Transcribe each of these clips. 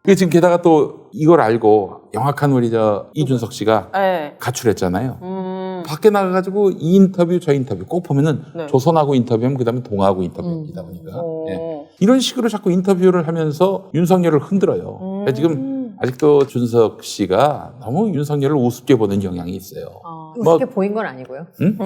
지금 게다가 또 이걸 알고 영악한 우리 이준석 씨가 네. 가출했잖아요. 밖에 나가가지고 이 인터뷰 저 인터뷰 꼭 보면은 네. 조선하고 인터뷰하면 그다음에 동아하고 인터뷰입니다 보니까 예. 이런 식으로 자꾸 인터뷰를 하면서 윤석열을 흔들어요. 그러니까 지금 아직도 준석 씨가 너무 윤석열을 우습게 보는 경향이 있어요. 우습게 보인 건 아니고요. 응?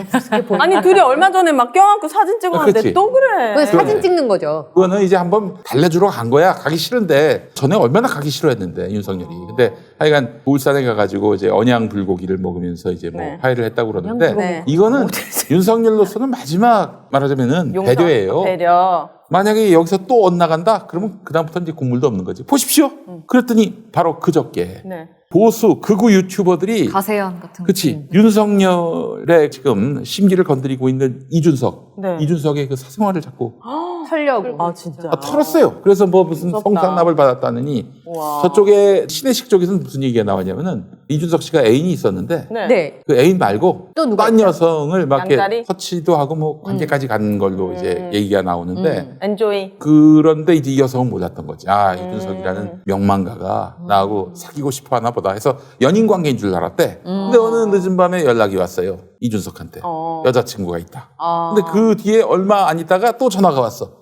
아니 둘이 얼마 전에 막 껴안고 사진 찍었는데 그치. 또 그래. 그건 사진 찍는 거죠. 그거는 이제 한번 달래주러 간 거야. 가기 싫은데 전에 얼마나 가기 싫어했는데 윤석열이. 근데 하여간 울산에 가가지고 이제 언양 불고기를 먹으면서 이제 뭐 네. 화해를 했다고 그러는데 네. 이거는 윤석열로서는 마지막 말하자면은 용서, 배려예요. 배려. 만약에 여기서 또 엇나간다? 그러면 그다음부터 이제 국물도 없는 거지. 보십시오. 그랬더니 바로 그저께 네. 보수 극우 유튜버들이 가세현 같은 거. 그치 윤석열의 지금 심기를 건드리고 있는 이준석 네. 이준석의 그 사생활을 자꾸 털려고. 아 진짜. 털었어요. 그래서 뭐 무슨 무섭다. 성상납을 받았다느니 와. 저쪽에 신혜식 쪽에서는 무슨 얘기가 나왔냐면은 이준석 씨가 애인이 있었는데 네. 네. 그 애인 말고 또 누가 딴 여성을 막 이렇게 양다리? 터치도 하고 뭐 관계까지 간 걸로 이제 얘기가 나오는데 엔조이. 그런데 이제 이 여성은 몰랐던 거지. 아, 이준석이라는 명망가가 나하고 사귀고 싶어 하나 보다 해서 연인 관계인 줄 알았대. 근데 어느 늦은 밤에 연락이 왔어요. 이준석한테. 여자친구가 있다. 근데 그 뒤에 얼마 안 있다가 또 전화가 왔어.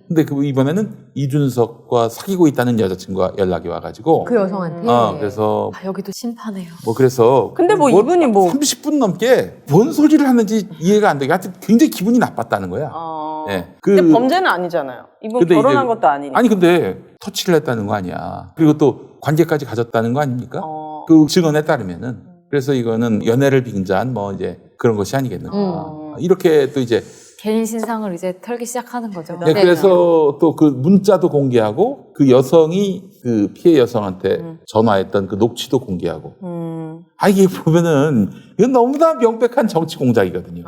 근데 그 이번에는 이준석과 사귀고 있다는 여자친구가 연락이 와가지고. 그 여성한테. 그래서 아, 여기도 심파네요. 뭐 그래서. 근데 뭐 이분이 뭐 30분 넘게 뭔 소리를 하는지 이해가 안 되게 하여튼 굉장히 기분이 나빴다는 거야. 예. 근데 범죄는 아니잖아요. 이분 근데 결혼한 이제- 것도 아니니까. 아니 근데 터치를 했다는 거 아니야. 그리고 또 관계까지 가졌다는 거 아닙니까? 어. 그 증언에 따르면은. 그래서 이거는 연애를 빙자한 뭐 이제 그런 것이 아니겠는가. 이렇게 또 이제 개인 신상을 이제 털기 시작하는 거죠. 네, 그래서 또 그 문자도 공개하고 그 여성이 그 피해 여성한테 전화했던 그 녹취도 공개하고. 아 이게 보면은 이건 너무나 명백한 정치 공작이거든요.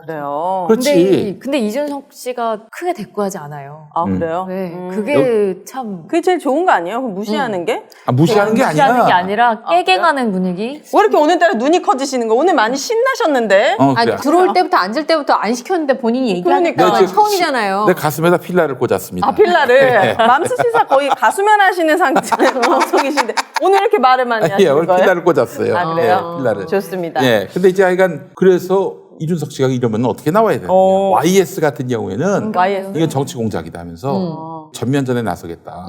그래요. 그렇지. 근데 이준석 씨가 크게 대꾸하지 않아요. 아 그래요? 네, 그게 참 그게 제일 좋은 거 아니에요? 그럼 무시하는 게? 아, 무시하는 게 아니야. 무시하는 게 아니라 깨갱하는 분위기. 왜 이렇게 오늘따라 눈이 커지시는 거? 오늘 많이 신나셨는데? 아니, 그래. 들어올 때부터 앉을 때부터 안 시켰는데 본인이 얘기하니까 그러니까. 네, 지금 처음이잖아요. 내 가슴에다 필라를 꽂았습니다. 아 필라를 맘스 시사 거의 가수면 하시는 방송이신데 오늘 이렇게 말을 많이 예, 하시는 오늘 거예요? 필라를 꽂았어요. 아 그래요? 예, 필라를. 좋습니다. 예, 근데 이제 하여간 그래서 이준석 씨가 이러면 어떻게 나와야 되느냐. YS 같은 경우에는 YS. 이건 정치 공작이다 하면서 전면전에 나서겠다.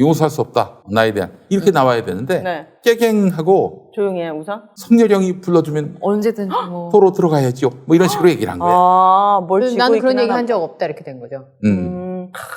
용서할 수 없다. 나에 대한. 이렇게 나와야 되는데 네. 깨갱하고 조용히 해 우선. 성렬형이 불러주면 언제든지 뭐. 도로 들어가야죠. 뭐 이런 식으로 얘기를 한 거야. 뭘 쥐고 나는 그런 있긴 얘기 하나 한 적 없다 이렇게 된 거죠.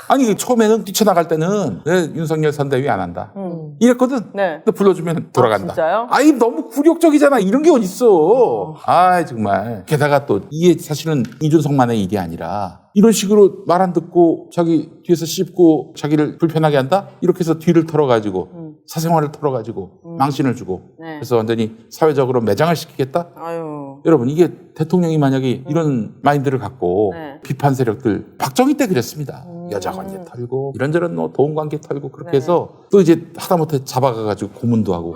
아니 처음에는 뛰쳐나갈 때는 왜 윤석열 선대위 안 한다. 이랬거든. 네. 근데 불러주면 돌아간다. 진짜요? 아이 너무 굴욕적이잖아. 이런 게 어딨어. 아 정말. 게다가 또 이게 사실은 이준석만의 일이 아니라 이런 식으로 말 안 듣고 자기 뒤에서 씹고 자기를 불편하게 한다? 이렇게 해서 뒤를 털어가지고 사생활을 털어가지고 망신을 주고 네. 그래서 완전히 사회적으로 매장을 시키겠다? 아유. 여러분 이게 대통령이 만약에 이런 마인드를 갖고 네. 비판 세력들 박정희 때 그랬습니다. 여자 관계 털고 이런저런 뭐 도움 관계 털고 그렇게 네. 해서 또 이제 하다못해 잡아가가지고 고문도 하고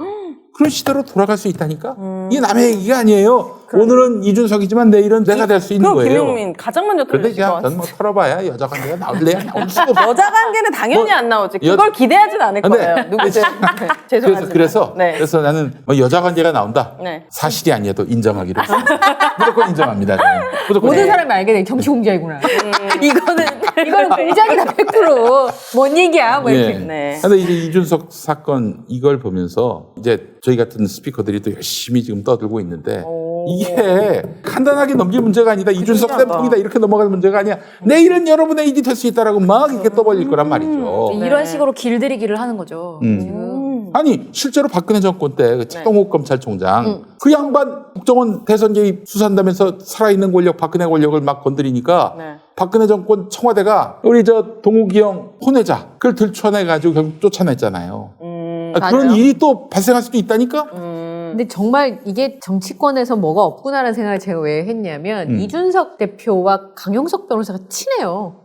그런 시대로 돌아갈 수 있다니까? 이게 남의 얘기가 아니에요. 오늘은 이준석이지만 내일은 내가 될 수 있는 그럼 거예요. 김용민 가장 먼저 그런데 털리실 것 그냥 같아요. 전뭐 털어봐야 여자 관계가 나올래야 나올 수가 없어. 여자 관계는 당연히 안 나오지. 여- 그걸 기대하진 않을 근데- 거예요. 누구든. 네, 죄송하지만. 그래서 네. 그래서 나는 뭐 여자 관계가 나온다. 네. 사실이 아니어도 인정하기로 했습니다. 무조건 인정합니다. 저는. 무조건. 모든 사람이 알게 돼. 정치 공작이구나. 이거는 네. 공작이다 100%. 뭔 얘기야? 뭐 이렇게. 예. 네. 근데 이제 이준석 사건 이걸 보면서 이제 저희 같은 스피커들이 또 열심히 지금 떠들고 있는데 이게 간단하게 넘길 문제가 아니다. 이준석 신기하다. 쌤통이다 이렇게 넘어갈 문제가 아니야. 내일은 여러분의 일이 될 수 있다라고 막 이렇게 떠벌릴 거란 말이죠. 이런 식으로 길들이기를 하는 거죠. 아니 실제로 박근혜 정권 때그 최동욱 검찰총장 그 양반 국정원 대선 개입 수사한다면서 살아있는 권력 박근혜 권력을 막 건드리니까 네. 박근혜 정권 청와대가 우리 저 동욱이 형 혼외자 그걸 들춰내가지고 결국 쫓아냈잖아요. 그런 맞아요. 일이 또 발생할 수도 있다니까. 근데 정말 이게 정치권에서 뭐가 없구나라는 생각을 제가 왜 했냐면 이준석 대표와 강용석 변호사가 친해요.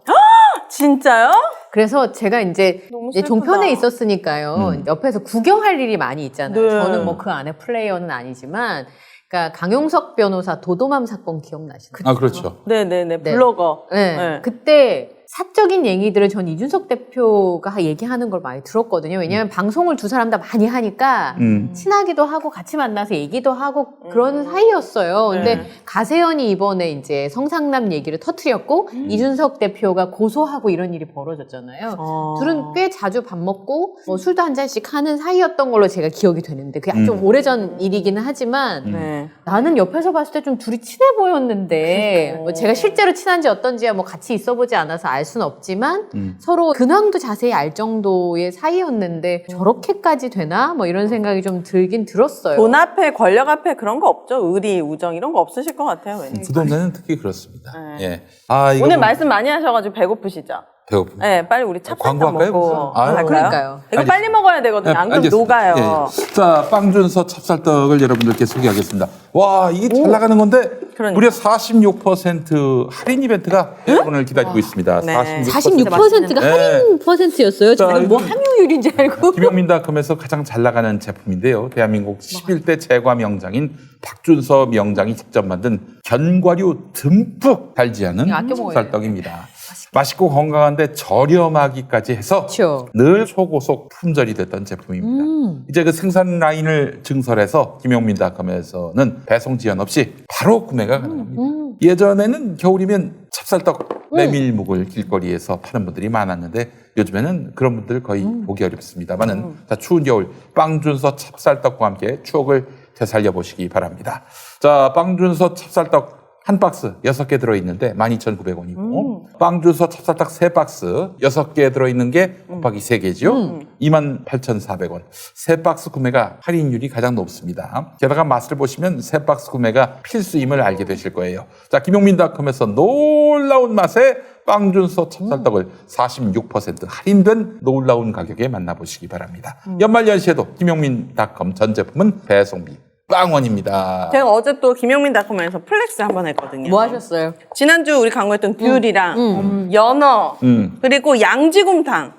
진짜요? 그래서 제가 이제 너무 이제 슬프다. 종편에 있었으니까요. 옆에서 구경할 일이 많이 있잖아요. 네. 저는 뭐 그 안에 플레이어는 아니지만, 그러니까 강용석 변호사 도도맘 사건 기억나시나요? 아 그렇죠. 네네네. 네. 블로거. 네. 네. 그때 사적인 얘기들을 전 이준석 대표가 얘기하는 걸 많이 들었거든요. 왜냐하면 방송을 두 사람 다 많이 하니까 친하기도 하고 같이 만나서 얘기도 하고 그런 사이였어요. 근데 네. 가세현이 이번에 이제 성상남 얘기를 터뜨렸고 이준석 대표가 고소하고 이런 일이 벌어졌잖아요. 둘은 꽤 자주 밥 먹고 뭐 술도 한 잔씩 하는 사이였던 걸로 제가 기억이 되는데 그게 좀 오래전 일이기는 하지만 네. 나는 옆에서 봤을 때 좀 둘이 친해 보였는데 뭐 제가 실제로 친한지 어떤지야 뭐 같이 있어보지 않아서 알 수는 없지만 서로 근황도 자세히 알 정도의 사이였는데 저렇게까지 되나? 뭐 이런 생각이 좀 들긴 들었어요. 돈 앞에 권력 앞에 그런 거 없죠. 의리, 우정 이런 거 없으실 것 같아요. 왠지. 부동산은 특히 그렇습니다. 네. 예. 아, 이거 오늘 뭐 말씀 많이 하셔가지고 배고프시죠? 배고픈. 네, 빨리 우리 찹쌀떡 광고할까요? 먹고 아유. 할까요? 그러니까요. 이거 알겠습니다. 빨리 먹어야 되거든요. 안 그러면 알겠습니다. 녹아요. 예. 자, 빵준서 찹쌀떡을 여러분들께 소개하겠습니다. 와, 이게 잘 나가는 건데 그러니까. 무려 46% 할인 이벤트가 여러분을 기다리고 있습니다. 네. 46%가 네. 할인 퍼센트였어요. 자, 저는 뭐 이거- 함유율인지 알고. 김영민닷컴에서 가장 잘 나가는 제품인데요. 대한민국 11대 제과 명장인 박준서 명장이 직접 만든 견과류 듬뿍 달지 않은 아껴 먹어야 찹쌀떡입니다. 맛있고 건강한데 저렴하기까지 해서 그렇죠. 늘 초고속 품절이 됐던 제품입니다. 이제 그 생산 라인을 증설해서 김용민닷컴에서는 배송 지연 없이 바로 구매가 가능합니다. 예전에는 겨울이면 찹쌀떡 메밀묵을 길거리에서 파는 분들이 많았는데 요즘에는 그런 분들 거의 보기 어렵습니다만은 자, 추운 겨울 빵준서 찹쌀떡과 함께 추억을 되살려 보시기 바랍니다. 자, 빵준서 찹쌀떡 한 박스 6개 들어있는데 12,900원이고 빵준서 찹쌀떡 3박스 6개 들어있는 게 곱하기 3개죠. 28,400원. 3박스 구매가 할인율이 가장 높습니다. 게다가 맛을 보시면 3박스 구매가 필수임을 알게 되실 거예요. 자, 김용민닷컴에서 놀라운 맛에 빵준서 찹쌀떡을 46% 할인된 놀라운 가격에 만나보시기 바랍니다. 연말연시에도 김용민닷컴 전 제품은 배송비 빵원입니다. 제가 어제 또 김용민닷컴에서 플렉스 한번 했거든요. 뭐 하셨어요? 지난주 우리 광고했던 귤이랑 연어 그리고 양지곰탕.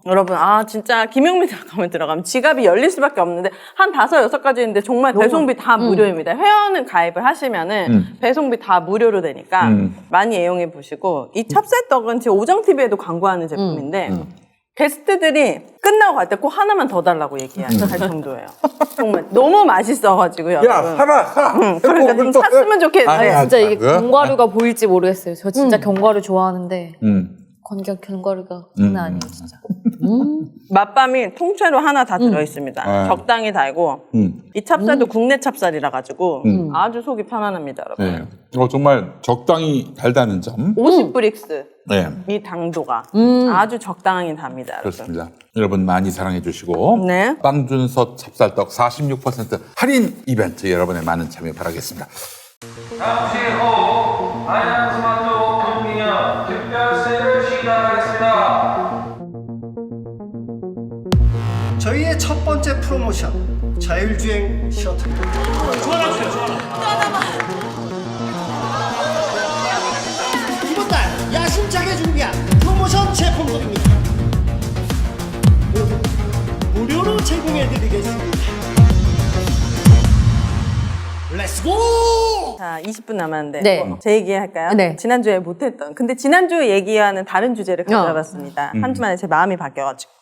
여러분, 아, 진짜 김용민닷컴에 들어가면 지갑이 열릴 수밖에 없는데 한 5-6가지 있는데 정말 배송비 다 무료입니다. 회원은 가입을 하시면은 배송비 다 무료로 되니까 많이 애용해 보시고 이 찹쌀떡은 제 오정TV에도 광고하는 제품인데 게스트들이 끝나고 갈 때 꼭 하나만 더 달라고 얘기할 정도예요. 정말 너무 맛있어가지고 여러분. 야, 사라! 그러니까 좀 샀으면 좋겠는데. 아니, 진짜 이게 뭐야? 견과류가 보일지 모르겠어요. 저 진짜 견과류 좋아하는데 견과류가 장난 아니에요, 진짜. 맛밤이 통째로 하나 다 들어있습니다. 아. 적당히 달고 이 찹쌀도 국내 찹쌀이라 가지고 아주 속이 편안합니다, 여러분. 네. 정말 적당히 달다는 점. 50브릭스 네. 이 당도가 아주 적당히 답니다, 여러분. 그렇습니다. 여러분 많이 사랑해 주시고 네. 빵준서 찹쌀떡 46% 할인 이벤트 여러분의 많은 참여 바라겠습니다. 잠시 후 안양스마트 오픈기념 특별세를 시작하겠습니다. 저희의 첫 번째 프로모션 자율주행 셔틀입니다. 이번 달 야심차게 준비한 프로모션 제품들입니다. 모두 무료로 제공해드리겠습니다. 렛츠고! 자, 20분 남았는데 네. 제 얘기 할까요? 네. 지난주에 못했던. 근데 지난주 얘기와는 다른 주제를 가져와봤습니다. 한 주만에 제 마음이 바뀌어가지고.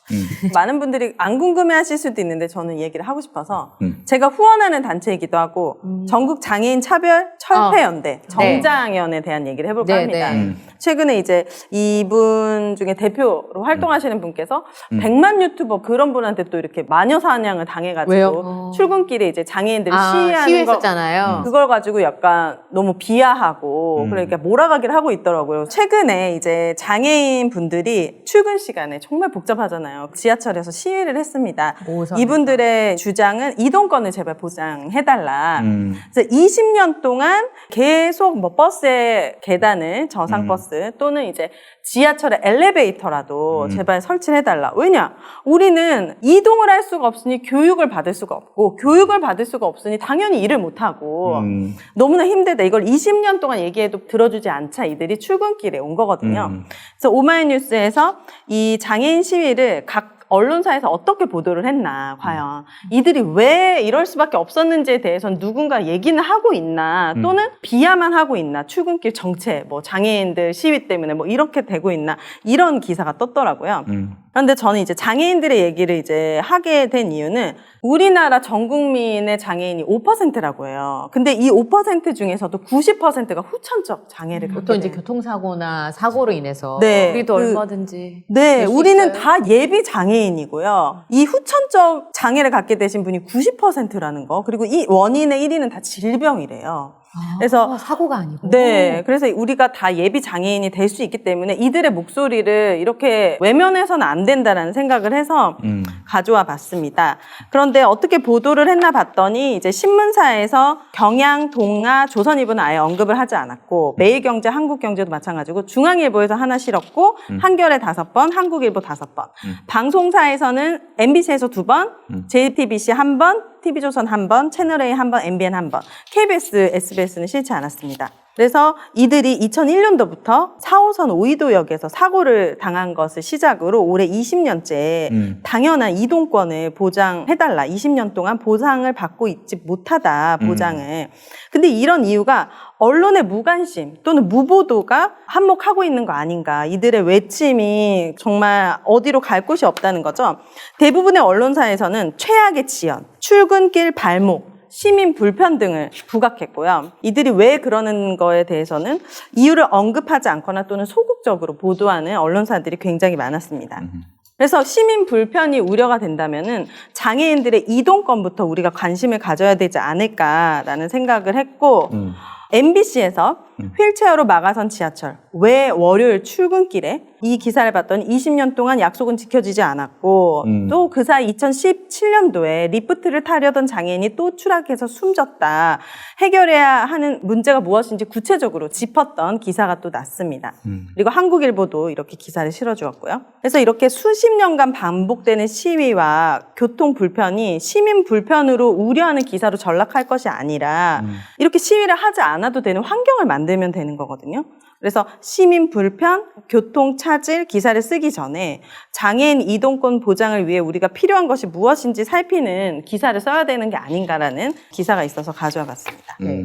많은 분들이 안 궁금해하실 수도 있는데 저는 이 얘기를 하고 싶어서 제가 후원하는 단체이기도 하고 전국 장애인 차별 철폐연대 정장연에 대한 얘기를 해볼까 네, 합니다. 네. 최근에 이제 이분 중에 대표로 활동하시는 분께서 100만 유튜버 그런 분한테 또 이렇게 마녀 사냥을 당해가지고 왜요? 출근길에 이제 장애인들이 시위하는 거 시위했었잖아요. 그걸 가지고 약간 너무 비하하고 그러니까 몰아가기를 하고 있더라고요. 최근에 이제 장애인 분들이 출근 시간에 정말 복잡하잖아요. 지하철에서 시위를 했습니다. 오선에서. 이분들의 주장은 이동권을 제발 보장해달라. 그래서 20년 동안 계속 뭐 버스의 계단을 저상버스 또는 이제 지하철의 엘리베이터라도 제발 설치를 해달라. 왜냐? 우리는 이동을 할 수가 없으니 교육을 받을 수가 없고 교육을 받을 수가 없으니 당연히 일을 못하고 너무나 힘들다. 이걸 20년 동안 얘기해도 들어주지 않자 이들이 출근길에 온 거거든요. 그래서 오마이뉴스에서 이 장애인 시위를 각 언론사에서 어떻게 보도를 했나, 과연. 이들이 왜 이럴 수밖에 없었는지에 대해서는 누군가 얘기는 하고 있나, 또는 비하만 하고 있나, 출근길 정체, 뭐 장애인들 시위 때문에 뭐 이렇게 되고 있나, 이런 기사가 떴더라고요. 그런데 저는 이제 장애인들의 얘기를 이제 하게 된 이유는 우리나라 전 국민의 장애인이 5%라고 해요. 근데 이 5% 중에서도 90%가 후천적 장애를 갖게 보통 이제 돼요. 교통사고나 사고로 인해서 네. 우리도 그- 얼마든지. 네, 될수 우리는 있어요. 다 예비 장애인이고요. 이 후천적 장애를 갖게 되신 분이 90%라는 거. 그리고 이 원인의 1위는 다 질병이래요. 그래서 사고가 아니고. 네, 그래서 우리가 다 예비 장애인이 될 수 있기 때문에 이들의 목소리를 이렇게 외면해서는 안 된다라는 생각을 해서 가져와 봤습니다. 그런데 어떻게 보도를 했나 봤더니 이제 신문사에서 경향, 동아, 조선일보는 아예 언급을 하지 않았고 매일경제, 한국경제도 마찬가지고 중앙일보에서 하나 실었고 한겨레 5번, 한국일보 5번, 방송사에서는 MBC에서 2번, JTBC 1번, TV조선 1번, 채널A 1번, MBN 1번, KBS, SBS는 싫지 않았습니다. 그래서 이들이 2001년도부터 4호선 오이도역에서 사고를 당한 것을 시작으로 올해 20년째 당연한 이동권을 보장해달라. 20년 동안 보상을 받고 있지 못하다, 보장을. 근데 이런 이유가 언론의 무관심 또는 무보도가 한몫하고 있는 거 아닌가. 이들의 외침이 정말 어디로 갈 곳이 없다는 거죠. 대부분의 언론사에서는 최악의 지연, 출근길 발목, 시민 불편 등을 부각했고요. 이들이 왜 그러는 거에 대해서는 이유를 언급하지 않거나 또는 소극적으로 보도하는 언론사들이 굉장히 많았습니다. 그래서 시민 불편이 우려가 된다면은 장애인들의 이동권부터 우리가 관심을 가져야 되지 않을까라는 생각을 했고, MBC에서 휠체어로 막아선 지하철, 왜 월요일 출근길에 이 기사를 봤더니 20년 동안 약속은 지켜지지 않았고 또 그 사이 2017년도에 리프트를 타려던 장애인이 또 추락해서 숨졌다. 해결해야 하는 문제가 무엇인지 구체적으로 짚었던 기사가 또 났습니다. 그리고 한국일보도 이렇게 기사를 실어주었고요. 그래서 이렇게 수십 년간 반복되는 시위와 교통 불편이 시민 불편으로 우려하는 기사로 전락할 것이 아니라 이렇게 시위를 하지 않아도 되는 환경을 만들면 되는 거거든요. 그래서 시민 불편, 교통 차질 기사를 쓰기 전에 장애인 이동권 보장을 위해 우리가 필요한 것이 무엇인지 살피는 기사를 써야 되는 게 아닌가라는 기사가 있어서 가져와 봤습니다. 네.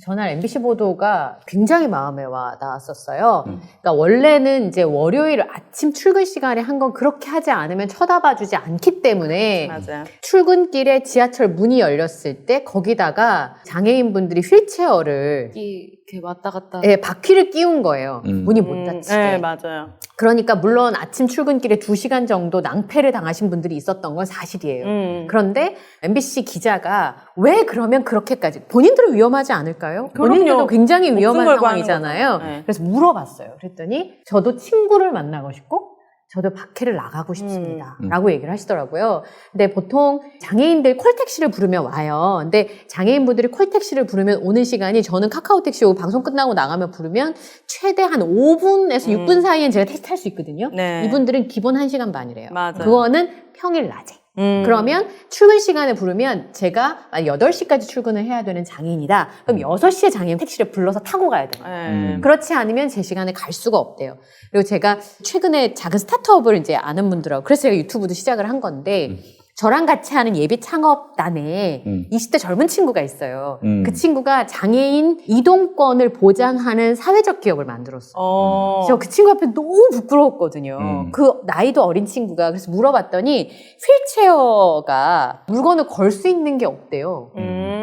전날 MBC 보도가 굉장히 마음에 와 닿았었어요. 그러니까 원래는 이제 월요일 아침 출근 시간에 한 건 그렇게 하지 않으면 쳐다봐주지 않기 때문에 맞아요. 출근길에 지하철 문이 열렸을 때 거기다가 장애인분들이 휠체어를 이렇게 왔다 갔다. 예, 바퀴를 끼운 거예요. 문이 못 닫히게. 네, 맞아요. 그러니까 물론 아침 출근길에 2시간 정도 낭패를 당하신 분들이 있었던 건 사실이에요. 그런데 MBC 기자가 왜 그러면 그렇게까지 본인들은 위험하지 않을까요? 본인들도 굉장히 목숨 위험한 걸고 하는 상황이잖아요. 거죠. 네. 그래서 물어봤어요. 그랬더니 저도 친구를 만나고 싶고 저도 밖에를 나가고 싶습니다. 라고 얘기를 하시더라고요. 근데 보통 장애인들 콜택시를 부르면 와요. 근데 장애인분들이 콜택시를 부르면 오는 시간이 저는 카카오택시 방송 끝나고 나가면 부르면 최대 한 5분에서 6분 사이엔 제가 택시 탈 수 있거든요. 네. 이분들은 기본 1시간 반이래요. 맞아요. 그거는 평일 낮에. 그러면 출근 시간에 부르면 제가 만약 8시까지 출근을 해야 되는 장애인이다. 그럼 6시에 장애인 택시를 불러서 타고 가야 돼요. 네. 그렇지 않으면 제 시간에 갈 수가 없대요. 그리고 제가 최근에 작은 스타트업을 이제 아는 분들하고 그래서 제가 유튜브도 시작을 한 건데 저랑 같이 하는 예비 창업단에 20대 젊은 친구가 있어요. 그 친구가 장애인 이동권을 보장하는 사회적 기업을 만들었어요. 저 그 친구 앞에 너무 부끄러웠거든요. 그 나이도 어린 친구가. 그래서 물어봤더니 휠체어가 물건을 걸 수 있는 게 없대요.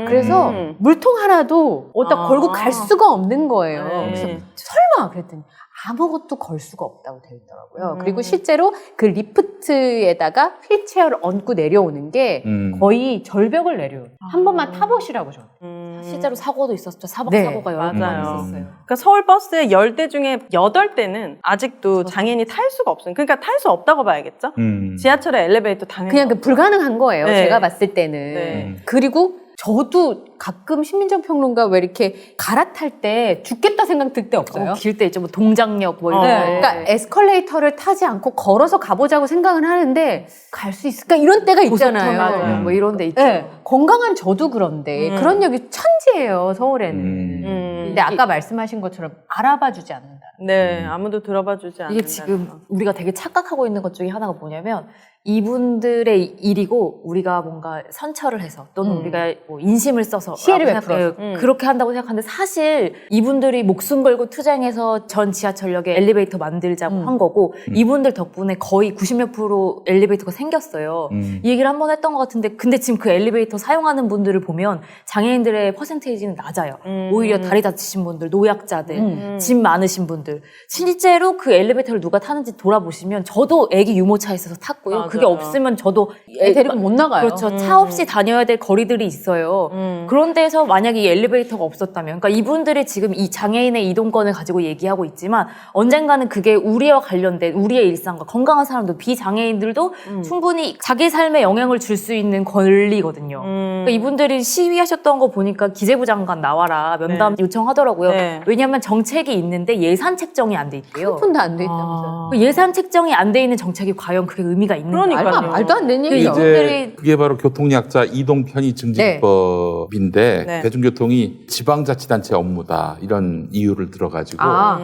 그래서 물통 하나도 어디다 걸고 갈 수가 없는 거예요. 네. 그래서 설마 그랬더니 아무것도 걸 수가 없다고 되어 있더라고요. 그리고 실제로 그 리프트에다가 휠체어를 얹고 내려오는 게 거의 절벽을 내려요. 한 번만 타보시라고 저는. 실제로 사고도 있었죠. 네, 사고가 여러 번 맞아요. 있었어요. 그러니까 서울 버스에 10대 중에 8대는 아직도 장애인이 탈 수가 없어요. 그러니까 탈 수 없다고 봐야겠죠? 지하철에 엘리베이터 당연히 그냥 그 불가능한 거예요. 네. 제가 봤을 때는. 네. 그리고 저도 가끔 신민정 평론가 왜 이렇게 갈아탈 때 죽겠다 생각 들 때 없어요? 길 때 있죠. 뭐 동작역 뭐 이런 네. 거. 그러니까 에스컬레이터를 타지 않고 걸어서 가보자고 생각은 하는데 갈 수 있을까? 이런 때가 있잖아요. 맞아요. 뭐 이런 데 있죠. 네. 건강한 저도 그런데 그런 역이 천지예요, 서울에는. 근데 아까 말씀하신 것처럼 알아봐 주지 않는다. 네, 아무도 들어봐 주지 않는다. 이게 지금 우리가 되게 착각하고 있는 것 중에 하나가 뭐냐면 이분들의 일이고 우리가 뭔가 선처를 해서 또는 우리가 뭐 인심을 써서 시혜를 라고 베풀어서. 그렇게 한다고 생각하는데 사실 이분들이 목숨 걸고 투쟁해서 전 지하철역에 엘리베이터 만들자고 한 거고 이분들 덕분에 거의 90몇 % 엘리베이터가 생겼어요. 이 얘기를 한 번 했던 것 같은데 근데 지금 그 엘리베이터 사용하는 분들을 보면 장애인들의 퍼센테이지는 낮아요. 오히려 다리 다치신 분들, 노약자들, 짐 많으신 분들 실제로 그 엘리베이터를 누가 타는지 돌아보시면 저도 애기 유모차에 있어서 탔고요. 그게 없으면 저도 애 데리고 못 나가요. 그렇죠. 차 없이 다녀야 될 거리들이 있어요. 그런 데서 만약에 이 엘리베이터가 없었다면, 그러니까 이분들이 지금 이 장애인의 이동권을 가지고 얘기하고 있지만 언젠가는 그게 우리와 관련된 우리의 일상과 건강한 사람도 비장애인들도 충분히 자기 삶에 영향을 줄 수 있는 권리거든요. 그러니까 이분들이 시위하셨던 거 보니까 기재부 장관 나와라 면담 요청하더라고요. 네. 왜냐하면 정책이 있는데 예산 책정이 안 돼 있대요. 한 푼도 안 돼 있다면서요. 그 예산 책정이 안 돼 있는 정책이 과연 그게 의미가 있는 거예요? 그러니까요. 말도 안 되는 얘기죠. 이분들이 그게 바로 교통약자 이동 편의 증진법인데 네. 대중교통이 지방자치단체 업무다 이런 이유를 들어가지고 아.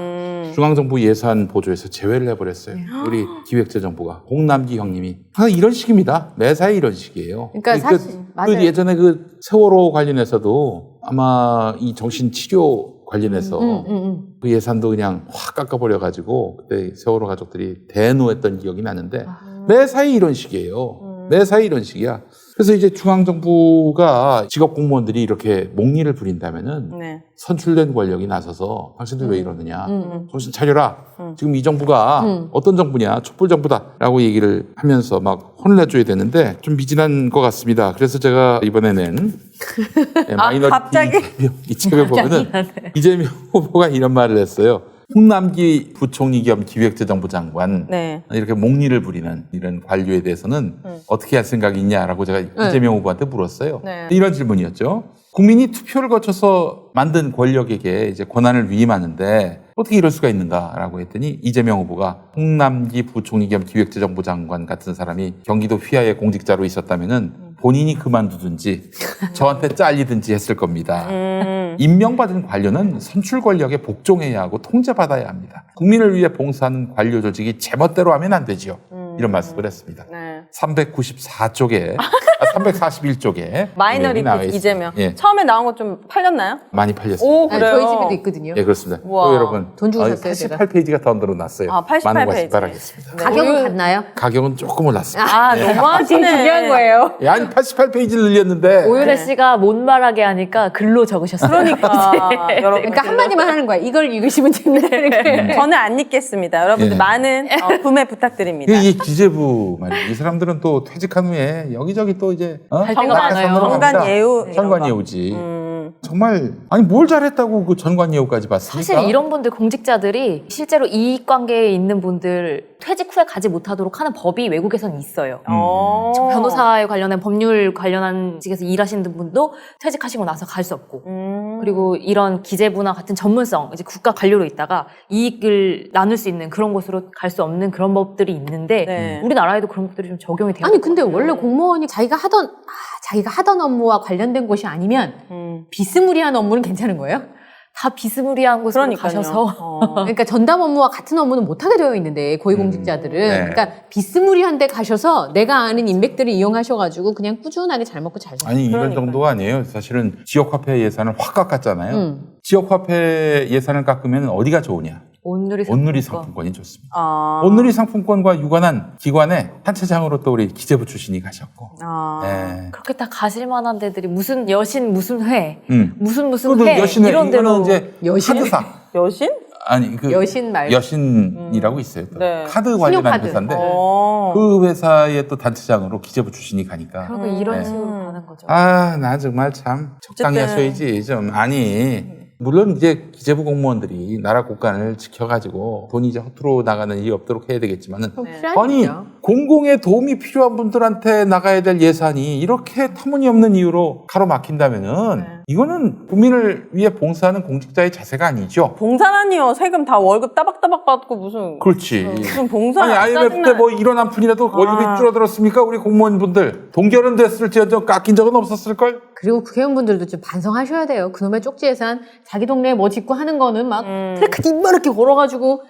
중앙정부 예산 보조에서 제외를 해버렸어요. 우리 기획재정부가 홍남기 형님이 항상 이런 식입니다. 매사에 이런 식이에요. 그러니까 사실 맞아요. 예전에 그 세월호 관련해서도 아마 이 정신치료 관련해서 그 예산도 그냥 확 깎아버려가지고 그때 세월호 가족들이 대노했던 기억이 나는데 매사에 이런 식이에요. 매사에 이런 식이야. 그래서 이제 중앙정부가 직업공무원들이 이렇게 목리를 부린다면은 네. 선출된 권력이 나서서 당신들 왜 이러느냐. 정신 차려라. 지금 이 정부가 어떤 정부냐. 촛불 정부다라고 얘기를 하면서 막 혼을 내줘야 되는데 좀 미진한 것 같습니다. 그래서 제가 이번에는 마이너리티 갑자기? 이 책을 보면은 이재명 후보가 이런 말을 했어요. 홍남기 부총리 겸 기획재정부 장관 네. 이렇게 목리를 부리는 이런 관료에 대해서는 어떻게 할 생각이 있냐라고 제가 이재명 후보한테 물었어요. 네. 이런 질문이었죠. 국민이 투표를 거쳐서 만든 권력에게 이제 권한을 위임하는데 어떻게 이럴 수가 있는가라고 했더니 이재명 후보가 홍남기 부총리 겸 기획재정부 장관 같은 사람이 경기도 휘하의 공직자로 있었다면은 본인이 그만두든지 저한테 잘리든지 했을 겁니다. 임명받은 관료는 선출 권력에 복종해야 하고 통제받아야 합니다. 국민을 위해 봉사하는 관료 조직이 제멋대로 하면 안 되지요. 이런 말씀을 했습니다. 네. 394쪽에 341쪽에 마이너리티 이재명. 예. 처음에 나온 거 좀 팔렸나요? 많이 팔렸습니다. 오, 아니, 그래요? 저희 집에도 있거든요. 예, 그렇습니다. 우와. 또 여러분 돈 주고 샀어요, 88페이지가 더 늘어났어요. 아, 88 많은 관심 페이지. 바라겠습니다. 가격은 같나요? 가격은 조금 올랐습니다. 아, 너무하시네. 제일 중요한 거예요. 예, 아니 88페이지를 늘렸는데 오유래 씨가 못 말하게 하니까 글로 적으셨어요. 그러니까 여러분. 그러니까 한마디만 하는 거야. 이걸 읽으시면 됩니다. 이렇게. 저는 안 읽겠습니다. 여러분들 예. 많은 구매 부탁드립니다. 이 기재부 말이에요. 이 사람들은 또 퇴직한 후에 여기저기 또 이제 데가 많아요. 정관 예우. 전관 예우지. 정말 아니 뭘 잘했다고 그 전관 예우까지 봤습니까? 사실 이런 분들 공직자들이 실제로 이익 관계에 있는 분들 퇴직 후에 가지 못하도록 하는 법이 외국에서는 있어요. 어. 변호사에 관련한 법률 관련한 직에서 일하시는 분도 퇴직하시고 나서 갈 수 없고 그리고 이런 기재부나 같은 전문성 이제 국가 관료로 있다가 이익을 나눌 수 있는 그런 곳으로 갈 수 없는 그런 법들이 있는데 네. 우리나라에도 그런 것들이 좀 적용이 돼요. 아니 근데 원래 공무원이 자기가 하던 업무와 관련된 곳이 아니면 비스무리한 업무는 괜찮은 거예요? 다 비스무리한 곳으로 그러니까요. 가셔서 그러니까 전담 업무와 같은 업무는 못 하게 되어 있는데 고위공직자들은 네. 그러니까 비스무리한 데 가셔서 내가 아는 인맥들을 이용하셔가지고 그냥 꾸준하게 잘 먹고 잘 살아요. 아니 이런 그러니까요. 정도가 아니에요. 사실은 지역화폐 예산을 확 깎았잖아요. 지역화폐 예산을 깎으면 어디가 좋으냐? 온누리 상품권이 좋습니다. 아. 온누리 상품권과 유관한 기관에 단체장으로 또 우리 기재부 출신이 가셨고. 아. 네. 그렇게 다 가실 만한 데들이 무슨 여신 무슨 회 무슨 그것도 회 여신회 이런 데로 이거는 이제 여신? 카드사. 여신? 아니 그 여신 말고. 여신이라고 있어요. 또. 네. 카드 관련한 신용카드. 회사인데 어. 그 회사의 또 단체장으로 기재부 출신이 가니까. 결국 이런 네. 식으로 가는 거죠. 아, 나 정말 참 적당히 어쨌든. 하셔야지 좀. 아니 물론 이제 기재부 공무원들이 나라 국간을 지켜가지고 돈이 이제 허투루 나가는 일이 없도록 해야 되겠지만은 아니 공공의 도움이 필요한 분들한테 나가야 될 예산이 이렇게 터무니없는 이유로 가로막힌다면은 이거는 국민을 위해 봉사하는 공직자의 자세가 아니죠. 봉사라니요. 세금 다 월급 따박따박 받고 무슨 그렇지. 무슨 봉사. 아니 IMF 때 뭐 이런 한 푼이라도 월급이 줄어들었습니까? 우리 공무원분들 동결은 됐을지언정 깎인 적은 없었을걸? 그리고 국회의원분들도 좀 반성하셔야 돼요. 그놈의 쪽지 예산 자기 동네에 뭐 짓고 하는 거는 막 플래카드 이렇게 걸어가지고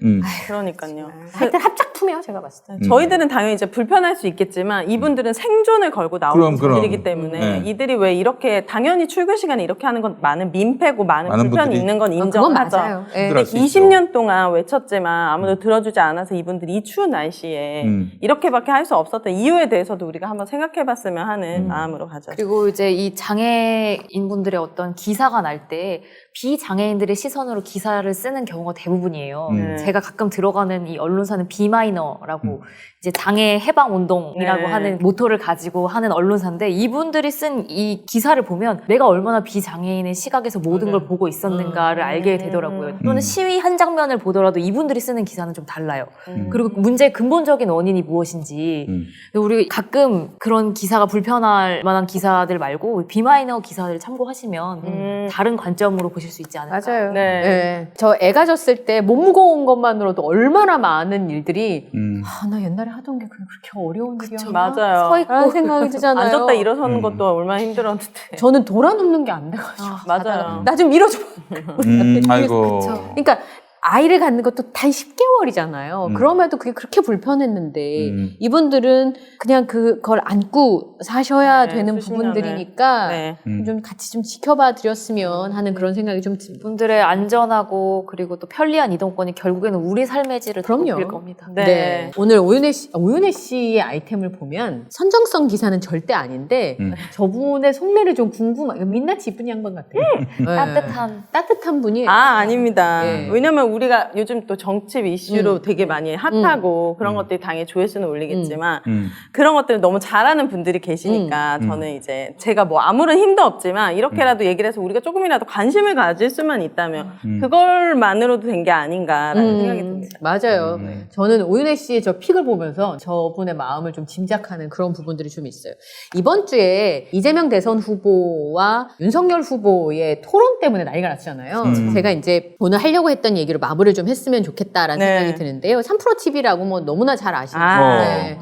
그러니까요. 하여튼 합작품이에요, 제가 봤을 때. 저희들은 당연히 이제 불편할 수 있겠지만 이분들은 생존을 걸고 나오는 그럼. 분들이기 때문에 네. 이들이 왜 이렇게 당연히 출근 시간에 이렇게 하는 건 많은 민폐고 많은 많은 불편이 분들이 있는 건 그건 인정하죠. 맞아요. 예. 힘들어할 수 있죠. 20년 동안 외쳤지만 아무도 들어주지 않아서 이분들이 이 추운 날씨에 이렇게밖에 할 수 없었던 이유에 대해서도 우리가 한번 생각해봤으면 하는 마음으로 가죠. 그리고 이제 이 장애인분들의 어떤 기사가 날 때 비장애인들의 시선으로 기사를 쓰는 경우가 대부분이에요. 제가 가끔 들어가는 이 언론사는 비마이너라고 이제 장애 해방 운동이라고 네. 하는 모토를 가지고 하는 언론사인데 이분들이 쓴 이 기사를 보면 내가 얼마나 비장애인의 시각에서 모든 걸 보고 있었는가를 알게 되더라고요. 또는 시위 한 장면을 보더라도 이분들이 쓰는 기사는 좀 달라요. 그리고 문제의 근본적인 원인이 무엇인지 우리 가끔 그런 기사가 불편할 만한 기사들 말고 비마이너 기사를 참고하시면 다른 관점으로 보실 수 있지 않을까. 맞아요. 네. 예. 저 애가 졌을 때 몸 무거운 것만으로도 얼마나 많은 일들이 아, 나 옛날에 하던 게 그렇게 어려운 일이었나? 맞아요. 서 있고 생각이 드잖아요. 앉았다 일어서는 것도 얼마나 힘들었는데. 저는 돌아눕는 게 안 돼가지고 맞아요. 나 좀 밀어줘. 아이고. 그러니까 아이를 갖는 것도 단 10개월이잖아요. 그럼에도 그게 그렇게 불편했는데 이분들은 그냥 그걸 안고 사셔야 네, 되는 수십 년을. 부분들이니까 네. 좀 같이 좀 지켜봐 드렸으면 하는 그런 생각이 좀 듭니다. 분들의 안전하고 그리고 또 편리한 이동권이 결국에는 우리 삶의 질을 그럼요. 높일 겁니다. 네. 오늘 오윤혜 씨의 아이템을 보면 선정성 기사는 절대 아닌데 저분의 속내를 좀 궁금해. 민낯이 이쁜 양반 같아요. 네. 따뜻한 분이에요. 아닙니다. 네. 왜냐면 우리가 요즘 또 정치 이슈로 되게 많이 핫하고 그런 것들이 당연히 조회수는 올리겠지만 그런 것들을 너무 잘하는 분들이 계시니까 저는 이제 제가 뭐 아무런 힘도 없지만 이렇게라도 얘기를 해서 우리가 조금이라도 관심을 가질 수만 있다면 그걸만으로도 된 게 아닌가라는 생각이 듭니다. 맞아요. 저는 오윤혜 씨의 저 픽을 보면서 저분의 마음을 좀 짐작하는 그런 부분들이 좀 있어요. 이번 주에 이재명 대선 후보와 윤석열 후보의 토론 때문에 난리가 났잖아요. 제가 이제 오늘 하려고 했던 얘기로 마무리를 좀 했으면 좋겠다라는 네. 생각이 드는데요. 3프로 TV라고 뭐 너무나 잘 아시는 네.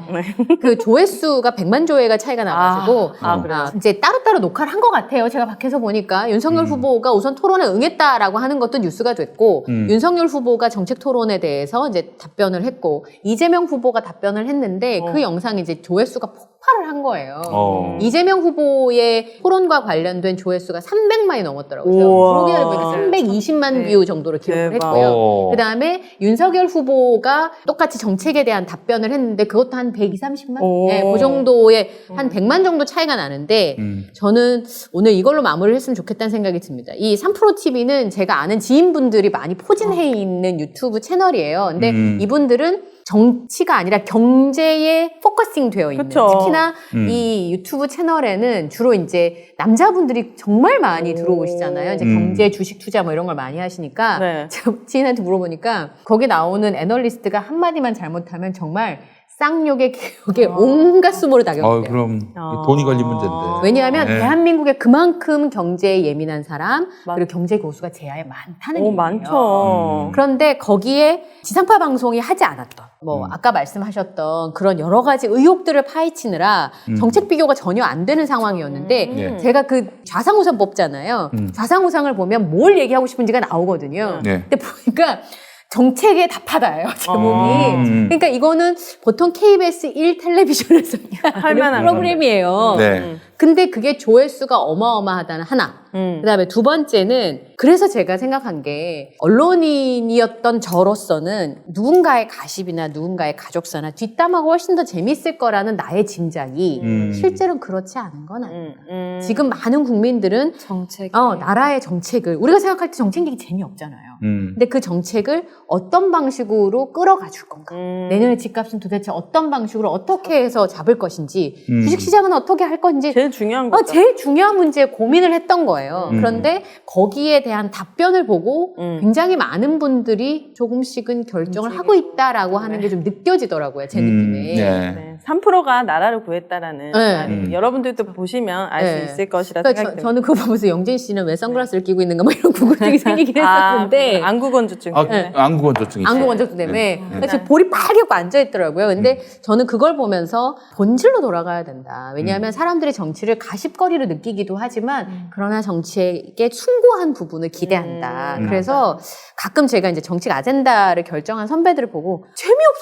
그 조회수가 100만 조회가 차이가 나가지고 그래요? 이제 따로따로 녹화를 한 것 같아요. 제가 밖에서 보니까 윤석열 후보가 우선 토론에 응했다라고 하는 것도 뉴스가 됐고 윤석열 후보가 정책 토론에 대해서 이제 답변을 했고 이재명 후보가 답변을 했는데 그 영상이 이제 조회수가 폭발을 한 거예요. 이재명 후보의 토론과 관련된 조회수가 300만이 넘었더라고요. 우와. 브로그에 보니까 320만 뷰 정도로 기록을 대박. 했고요. 그 다음에 윤석열 후보가 똑같이 정책에 대한 답변을 했는데 그것도 한 120, 30만? 네, 그 정도의 한 100만 정도 차이가 나는데 저는 오늘 이걸로 마무리를 했으면 좋겠다는 생각이 듭니다. 이 3프로 TV는 제가 아는 지인분들이 많이 포진해 있는 유튜브 채널이에요. 근데 이분들은 정치가 아니라 경제에 포커싱 되어 있는 그쵸. 특히나 이 유튜브 채널에는 주로 이제 남자분들이 정말 많이 들어오시잖아요. 이제 경제, 주식 투자 뭐 이런 걸 많이 하시니까 네. 제가 지인한테 물어보니까 거기 나오는 애널리스트가 한마디만 잘못하면 정말 쌍욕에 개욕에 온갖 수모를 당했대요. 그럼 돈이 걸린 문제인데. 왜냐하면 네. 대한민국에 그만큼 경제에 예민한 사람 그리고 경제 고수가 제야에 많다는 얘기예요. 많죠. 그런데 거기에 지상파 방송이 하지 않았던 뭐 아까 말씀하셨던 그런 여러 가지 의혹들을 파헤치느라 정책 비교가 전혀 안 되는 상황이었는데 네. 제가 그 좌상우상 뽑잖아요. 좌상우상을 보면 뭘 얘기하고 싶은지가 나오거든요. 네. 근데 보니까 정책에 답하다예요, 제목이. 그러니까 이거는 보통 KBS 1 텔레비전에서 할 만한 프로그램이에요. 네. 근데 그게 조회수가 어마어마하다는 하나. 그다음에 두 번째는 그래서 제가 생각한 게 언론인이었던 저로서는 누군가의 가십이나 누군가의 가족사나 뒷담화가 훨씬 더 재밌을 거라는 나의 짐작이 실제로는 그렇지 않은 건 아니에요. 지금 많은 국민들은 정책. 나라의 정책을 우리가 생각할 때 정책 얘기 재미없잖아요. 근데 그 정책을 어떤 방식으로 끌어가 줄 건가? 내년에 집값은 도대체 어떤 방식으로 어떻게 해서 잡을 것인지, 주식시장은 어떻게 할 건지 제일 중요한 거죠. 제일 중요한 문제에 고민을 했던 거예요. 그런데 거기에 대한 답변을 보고 굉장히 많은 분들이 조금씩은 결정을 하고 있다라고 하는 게 좀 느껴지더라고요. 제 느낌에. 네, 3%가 나라를 구했다라는 네. 말이 여러분들도 보시면 알 수 네. 있을 것이라 그러니까 생각이 듭니다. 저는 그거 보면서 영진 씨는 왜 선글라스를 끼고 있는가 뭐 이런 궁금증이 생기긴 했었는데 안구건조증. 안구건조증이 있어요. 안구건조증 때문에 그래서 볼이 빨개고 앉아있더라고요. 근데 저는 그걸 보면서 본질로 돌아가야 된다. 왜냐하면 사람들이 정치를 가십거리로 느끼기도 하지만 그러나 정치에게 숭고한 부분을 기대한다. 그래서 가끔 제가 이제 정책 아젠다를 결정한 선배들을 보고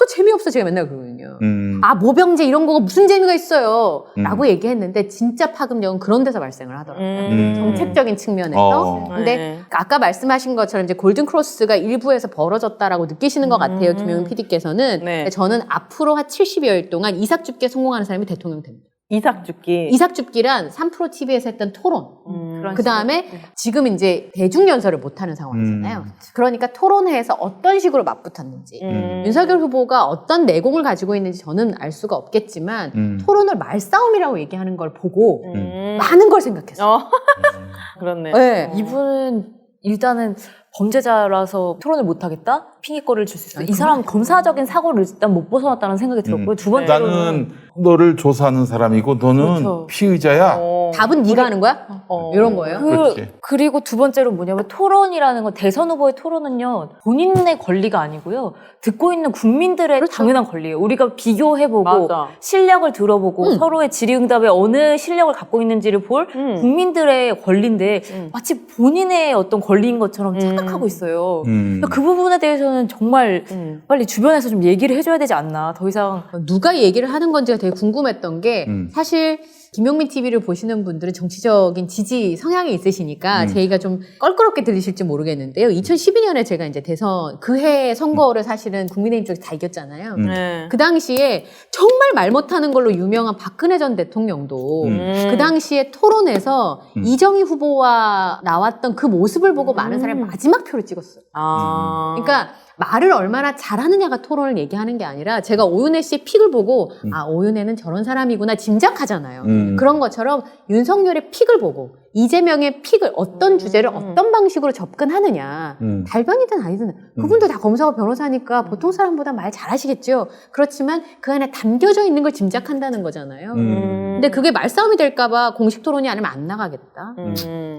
재미없어 제가 맨날 그러거든요. 아 모병제 이런 거가 무슨 재미가 있어요 라고 얘기했는데 진짜 파급력은 그런 데서 발생을 하더라고요. 정책적인 측면에서. 근데 네. 아까 말씀하신 것처럼 이제 골든 크로스가 일부에서 벌어졌다라고 느끼시는 것 같아요. 김용민 PD께서는. 네. 저는 앞으로 한 70여일 동안 이삭 줍기에 성공하는 사람이 대통령 됩니다. 이삭 죽기. 이삭 줍기란 3프로 TV에서 했던 토론. 그런 그 다음에 지금 이제 대중연설을 못하는 상황이잖아요. 그러니까 토론회에서 어떤 식으로 맞붙었는지. 윤석열 후보가 어떤 내공을 가지고 있는지 저는 알 수가 없겠지만 토론을 말싸움이라고 얘기하는 걸 보고 많은 걸 생각했어요. 그렇네. 네. 이분은 일단은 범죄자라서 토론을 못하겠다? 핑계거리를 줄 수 있어요. 이 사람은 검사적인 사고를 일단 못 벗어났다는 생각이 들었고요. 두 번째로는 나는 너를 조사하는 사람이고 너는 그렇죠. 피의자야. 답은 네가 하는 거야? 이런 거예요? 그렇지. 그리고 두 번째로 뭐냐면 토론이라는 건 대선 후보의 토론은요 본인의 권리가 아니고요 듣고 있는 국민들의 당연한 권리예요. 우리가 비교해보고 맞아. 실력을 들어보고 서로의 질의응답에 어느 실력을 갖고 있는지를 볼 국민들의 권리인데 마치 본인의 어떤 권리인 것처럼 착각하고 있어요. 그러니까 그 부분에 대해서는 정말 빨리 주변에서 좀 얘기를 해줘야 되지 않나. 더 이상 누가 얘기를 하는 건지가 되게 궁금했던 게 사실 김용민 TV를 보시는 분들은 정치적인 지지 성향이 있으시니까 제가 좀 껄끄럽게 들리실지 모르겠는데요. 2012년에 제가 이제 대선 그 해 선거를 사실은 국민의힘 쪽이 다 이겼잖아요. 네. 그 당시에 정말 말 못하는 걸로 유명한 박근혜 전 대통령도 그 당시에 토론에서 이정희 후보와 나왔던 그 모습을 보고 많은 사람이 마지막 표를 찍었어요. 그러니까 말을 얼마나 잘하느냐가 토론을 얘기하는 게 아니라 제가 오윤혜 씨의 픽을 보고 아 오윤혜는 저런 사람이구나 짐작하잖아요. 그런 것처럼 윤석열의 픽을 보고 이재명의 픽을 어떤 주제를 어떤 방식으로 접근하느냐 달변이든 아니든 그분도 다 검사와 변호사니까 보통 사람보다 말 잘하시겠죠. 그렇지만 그 안에 담겨져 있는 걸 짐작한다는 거잖아요. 근데 그게 말싸움이 될까 봐 공식 토론이 아니면 안 나가겠다.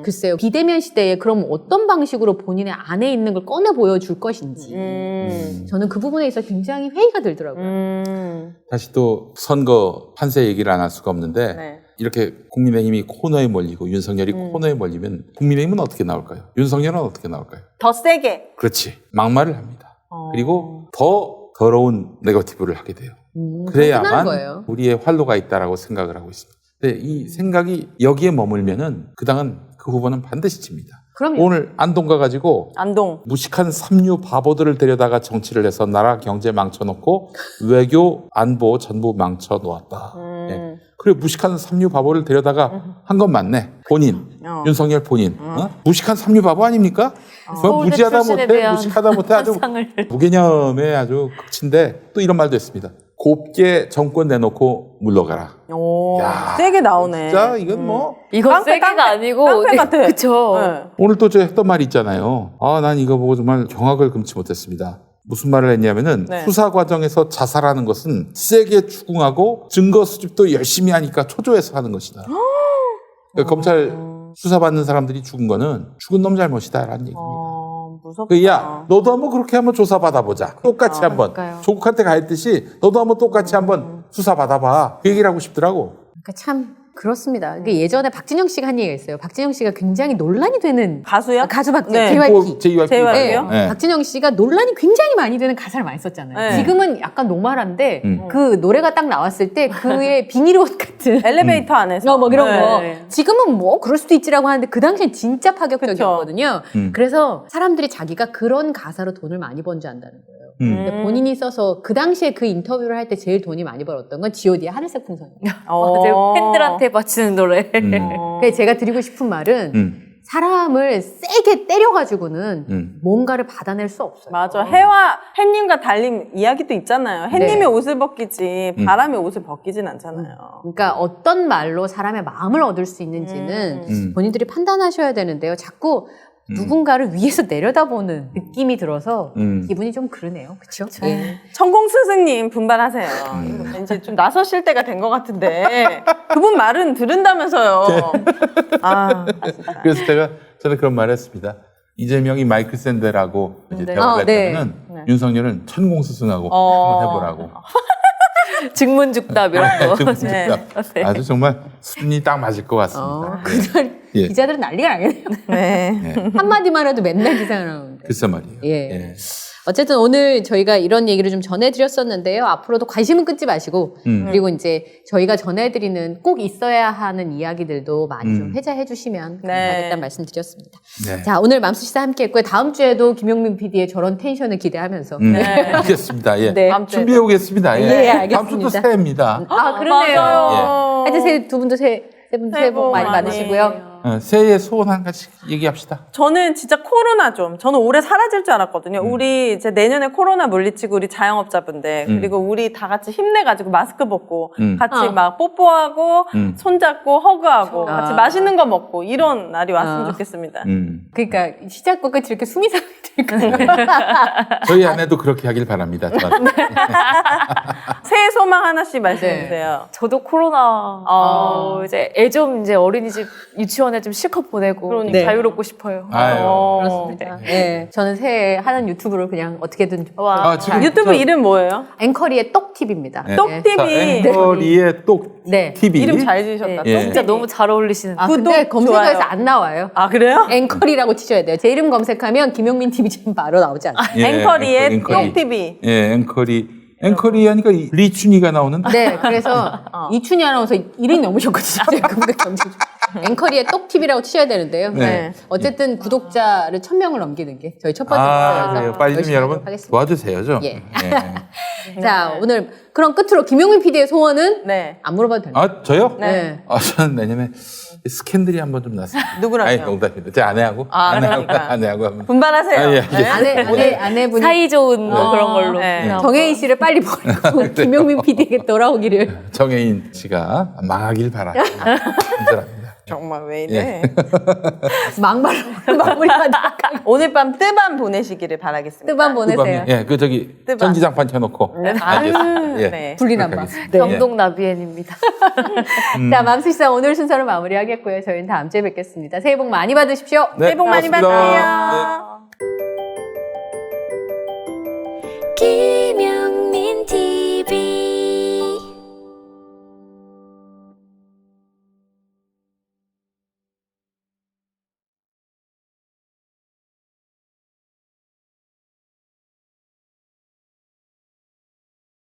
글쎄요. 비대면 시대에 그럼 어떤 방식으로 본인의 안에 있는 걸 꺼내 보여줄 것인지 저는 그 부분에 있어서 굉장히 회의가 들더라고요. 다시 또 선거 판세 얘기를 안 할 수가 없는데 네. 이렇게 국민의힘이 코너에 몰리고 윤석열이 코너에 몰리면 국민의힘은 어떻게 나올까요? 윤석열은 어떻게 나올까요? 더 세게. 그렇지. 막말을 합니다. 그리고 더 더러운 네거티브를 하게 돼요. 그래야만 거예요. 우리의 활로가 있다라고 생각을 하고 있습니다. 근데 이 생각이 여기에 머물면은 그 당은 그 후보는 반드시 집니다. 그럼요. 오늘 안동 가가지고 안동. 무식한 삼류 바보들을 데려다가 정치를 해서 나라 경제 망쳐놓고 외교 안보 전부 망쳐놓았다. 예. 그래 무식한 삼류 바보를 데려다가 한 건 맞네. 본인 윤석열 본인 무식한 삼류 바보 아닙니까? 서울대 무지하다 출신에 못해 대한 무식하다 못해 아주 상을 무개념의 아주 극치인데 또 이런 말도 했습니다. 곱게 정권 내놓고 물러가라. 오, 야, 세게 나오네. 진짜 이건 뭐 이건 깡패, 세게가 깡패. 아니고 깡패 같아. 그쵸. 네. 오늘 또 제가 했던 말이 있잖아요. 아, 난 이거 보고 정말 경악을 금치 못했습니다. 무슨 말을 했냐면은 네. 수사 과정에서 자살하는 것은 세게 추궁하고 증거 수집도 열심히 하니까 초조해서 하는 것이다. 그러니까 검찰 수사받는 사람들이 죽은 거는 죽은 놈 잘못이다라는 얘기입니다. 무섭다. 야, 너도 한번 그렇게 한번 조사받아보자. 똑같이 한번. 그러니까요. 조국한테 가 있듯이 너도 한번 똑같이 한번 수사받아봐. 그 얘기를 하고 싶더라고. 그러니까 참 그렇습니다. 그게 예전에 박진영 씨가 한 얘기가 있어요. 박진영 씨가 굉장히 논란이 되는 가수요? 가수 네. JYP. JYP. JYP 요? 네. 박진영 씨가 논란이 굉장히 많이 되는 가사를 많이 썼잖아요. 네. 지금은 약간 노멀한데 그 노래가 딱 나왔을 때 그의 비닐옷 같은 엘리베이터 안에서. 뭐 이런 거 네. 지금은 뭐 그럴 수도 있지라고 하는데 그 당시엔 진짜 파격적이었거든요. 그래서 사람들이 자기가 그런 가사로 돈을 많이 번 줄 안다는 거예요. 근데 본인이 써서 그 당시에 그 인터뷰를 할 때 제일 돈이 많이 벌었던 건 G.O.D의 하늘색 풍선이에요. 맞아요. 팬들한테 바치는 노래. 그래서 제가 드리고 싶은 말은 사람을 세게 때려가지고는 뭔가를 받아낼 수 없어요. 맞아. 햇님과 달님 이야기도 있잖아요. 햇님이 네. 옷을 벗기지 바람이 옷을 벗기진 않잖아요. 그러니까 어떤 말로 사람의 마음을 얻을 수 있는지는 본인들이 판단하셔야 되는데요. 자꾸 누군가를 위에서 내려다보는 느낌이 들어서 기분이 좀 그러네요. 그렇죠? 네. 천공 스승님 분발하세요. 이제 좀 나서실 때가 된 것 같은데 그분 말은 들은다면서요. 아, 진짜. 그래서 저는 그런 말을 했습니다. 이재명이 마이클 샌델하고 이제 네. 대화를 네. 했다면 윤석열은 천공스승하고 한번 해보라고. 증문즉답 이런 거. 네. 아주 정말 수준이 딱 맞을 것 같습니다. 그날 예. 기자들은 난리가 나겠네요. 네. 한마디만 해도 맨날 기사가 나오는데. 글쎄 말이에요. 예. 예. 어쨌든 오늘 저희가 이런 얘기를 좀 전해드렸었는데요. 앞으로도 관심은 끊지 마시고 그리고 이제 저희가 전해드리는 꼭 있어야 하는 이야기들도 많이 좀 회자해 주시면 감사하겠다는 말씀 드렸습니다. 네. 자, 오늘 맘수시사 함께 했고요. 다음 주에도 김용민 PD의 저런 텐션을 기대하면서 알겠습니다. 예. 네. 다음 주에 준비해 오겠습니다. 예. 예, 알겠습니다. 다음 주도 새해입니다. 아, 그러네요. 맞아요. 하여튼 두 분도 새해 복 많이 받으시고요. 새해 소원 한 가지 얘기합시다. 저는 진짜 코로나 저는 올해 사라질 줄 알았거든요. 우리 이제 내년에 코로나 물리치고 우리 자영업자분들 그리고 우리 다 같이 힘내가지고 마스크 벗고 같이 막 뽀뽀하고 손잡고 허그하고 같이 맛있는 거 먹고 이런 날이 왔으면 좋겠습니다. 그러니까 시작과 끝이 이렇게 수미상이 될까요? 저희 아내도 그렇게 하길 바랍니다. 저한테. 새해 소망 하나씩 말씀해 주세요. 저도 코로나 이제 애 좀 이제 어린이집 유치원에 좀 실컷 보내고 그러니까. 자유롭고 싶어요. 아유. 그렇습니다. 네. 저는 새해 하는 유튜브를 그냥 어떻게든 와. 지금 유튜브 이름 뭐예요? 앵커리의 똑TV입니다. 네. 똑TV. 앵커리의 똑 네. TV. 이름 잘 지으셨다. 예. 진짜 너무 잘 어울리시는. 아, 근데 구독, 검색어에서 좋아요. 안 나와요. 아 그래요? 앵커리라고 치셔야 돼요. 제 이름 검색하면 김용민 TV 지금 바로 나오지 않아요. 예, 앵커리의 앵커리. 똑TV. 예, 앵커리 하니까 리춘이가 나오는데. 네, 그래서 이춘희 아나운서 1위 넘으셨거든요. 제가 검색 검색. 앵커리의 똑TV라고 치셔야 되는데요. 네. 어쨌든 구독자를 1000명을 넘기는 게 저희 첫 번째 아, 목표여서 그래요. 빨리 좀 열심히 여러분 하도록 하겠습니다. 도와주세요, 좀. 예. 자, 오늘 그럼 끝으로 김용민 PD의 소원은 네. 안 물어봐도 됩니다. 아, 저요? 네. 아, 저는 내년에 스캔들이 한번 좀 났습니다. 누구랑요? 아니, 농담입니다. 제 아내하고. 그러니까. 아내하고 한번. 분발하세요. 아, 예, 네. 아내분이 사이 좋은 뭐 그런 걸로. 네. 그냥 정혜인 씨를 빨리 버리고 김용민 PD에게 돌아오기를. 정혜인 씨가 망하길 바랍니다. 간절합니다. 정말 왜 이래? 막말로 마무리하도록 하겠습니다. 오늘 밤 뜨밤 보내시기를 바라겠습니다. 뜨밤 보내세요. 예, 그 저기 뜨밤. 전기장판 켜놓고. 알겠습니다. 예. 네. 불리난 밤. 그렇게 네. 경동 나비엔입니다. 자, 맘수시사 오늘 순서를 마무리하겠고요. 저희는 다음 주에 뵙겠습니다. 새해 복 많이 받으십시오. 네, 새해 복 많이 고맙습니다. 받으세요. 네.